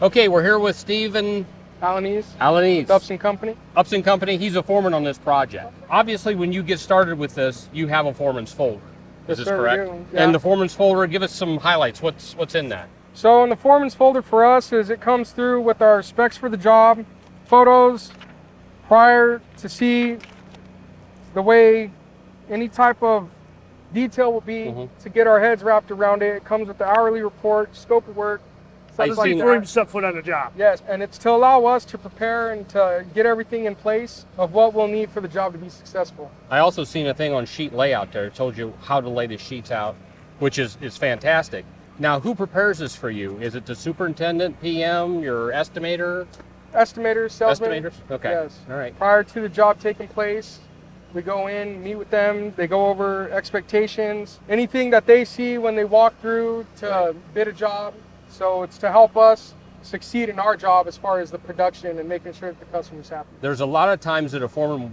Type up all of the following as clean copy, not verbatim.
Okay, we're here with Steve Alanese. Upson Company. Upson Company. He's a foreman on this project. Obviously, when you get started with this, you have a foreman's folder. Is this correct? Yeah. And the foreman's folder, give us some highlights. What's in that? So in the foreman's folder for us is it comes through with our specs for the job, photos prior to see the way any type of detail will be to get our heads wrapped around it. It comes with the hourly report, scope of work. Before you set foot on the job. Yes, and it's to allow us to prepare and to get everything in place of what we'll need for the job to be successful. I also seen a thing on sheet layout there. It told you how to lay the sheets out, which is fantastic. Now, who prepares this for you? Is it the superintendent, PM, your estimator? Estimators, salesmen. Estimators? Okay. Yes. All right. Prior to the job taking place, we go in, meet with them. They go over expectations, anything that they see when they walk through to bid a job. So it's to help us succeed in our job as far as the production and making sure that the customer's happy. There's a lot of times that a foreman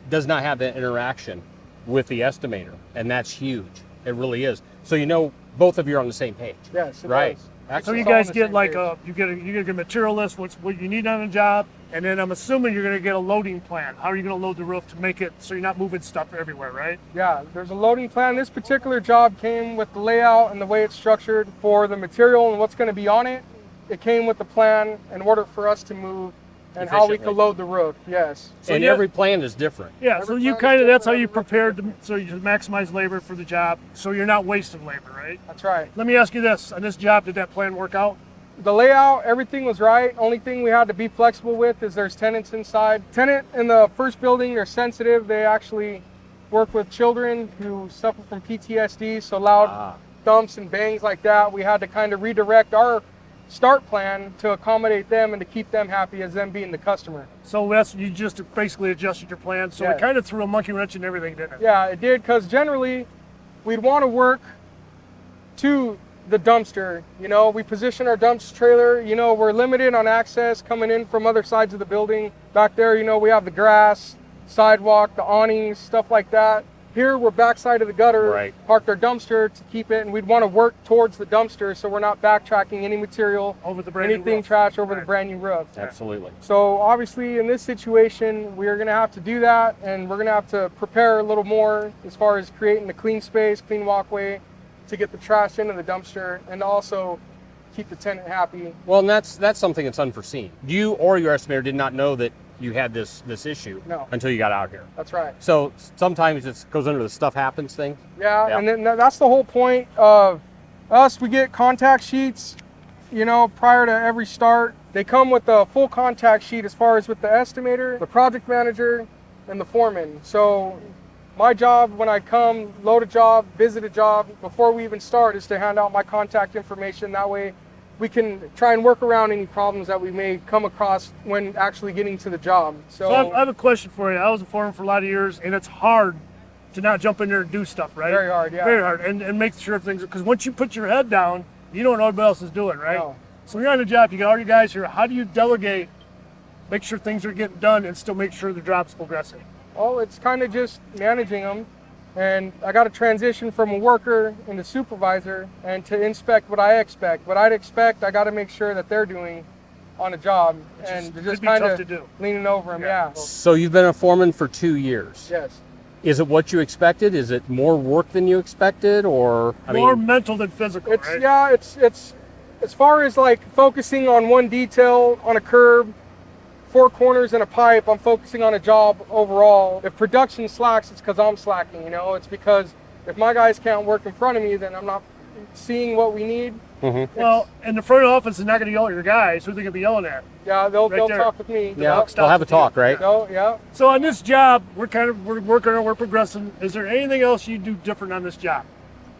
does not have that interaction with the estimator, and that's huge. It really is. So you know both of you are on the same page. Yes, it right. does. So you guys get like you get a material list, what you need on the job, and then I'm assuming you're going to get a loading plan. How are you going to load the roof to make it so you're not moving stuff everywhere, right? Yeah, there's a loading plan. This particular job came with the layout and the way it's structured for the material and what's going to be on it. It came with the plan in order for us to move and how we could load the roof. Yes. So and every plan is different. Yeah. So you that's how you prepared so you maximize labor for the job, so you're not wasting labor, right? That's right. Let me ask you this: on this job, did that plan work out? The layout, everything was right. Only thing we had to be flexible with is there's tenants inside. Tenant in the first building, they're sensitive. They actually work with children who suffer from PTSD, so loud thumps and bangs like that. We had to kind of redirect our start plan to accommodate them and to keep them happy as them being the customer. So you just basically adjusted your plan. So it kind of threw a monkey wrench in everything, didn't it? Yeah, it did, because generally we'd want to work to the dumpster. You know, we position our dumpster trailer, you know, we're limited on access coming in from other sides of the building. Back there, you know, we have the grass, sidewalk, the awnings, stuff like that. Here we're backside of the gutter, parked our dumpster to keep it, and we'd want to work towards the dumpster so we're not backtracking any material, over the brand new roof. trash over the brand new roof. Absolutely. So obviously in this situation, we're going to have to do that, and we're going to have to prepare a little more as far as creating the clean space, clean walkway, to get the trash into the dumpster and also keep the tenant happy. Well, and that's something that's unforeseen. You or your estimator did not know that you had this issue until you got out here. That's right. So sometimes it goes under the stuff happens thing. Yeah, and then that's the whole point of us. We get contact sheets, you know, prior to every start. They come with a full contact sheet as far as with the estimator, the project manager, and the foreman. So my job when I come, load a job, visit a job, before we even start is to hand out my contact information. That way we can try and work around any problems that we may come across when actually getting to the job. So I have a question for you. I was a foreman for a lot of years, and it's hard to not jump in there and do stuff, right? Very hard, yeah. Very hard, and make sure things, because once you put your head down, you don't know what everybody else is doing, right? No. So you're on the job, you got all your guys here. How do you delegate, make sure things are getting done, and still make sure the job's progressing? Well, it's kind of just managing them. And I got to transition from a worker into supervisor and to inspect what I expect. What I'd expect, I got to make sure that they're doing on a job, and just kind of leaning over them. Yeah. So you've been a foreman for 2 years. Yes. Is it what you expected? Is it more work than you expected, or more mental than physical? It's right? Yeah. It's as far as like focusing on one detail on a curb, 4 corners and a pipe. I'm focusing on a job overall. If production slacks, it's because I'm slacking, you know. It's because if my guys can't work in front of me, then I'm not seeing what we need. Well, and the front office is not going to yell at your guys. Who are they going to be yelling at? Yeah, they'll talk with me. Yeah, they'll have a talk, right? Yeah. So on this job, we're working on, we're progressing. Is there anything else you do different on this job?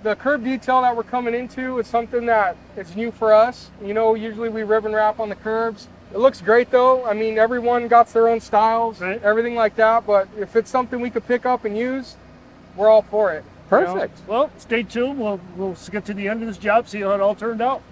The curb detail that we're coming into is something that is new for us. You know, usually we ribbon wrap on the curbs. It looks great though. I mean, everyone got their own styles, everything like that. But if it's something we could pick up and use, we're all for it. Perfect. You know? Well, stay tuned. We'll get to the end of this job, see how it all turned out.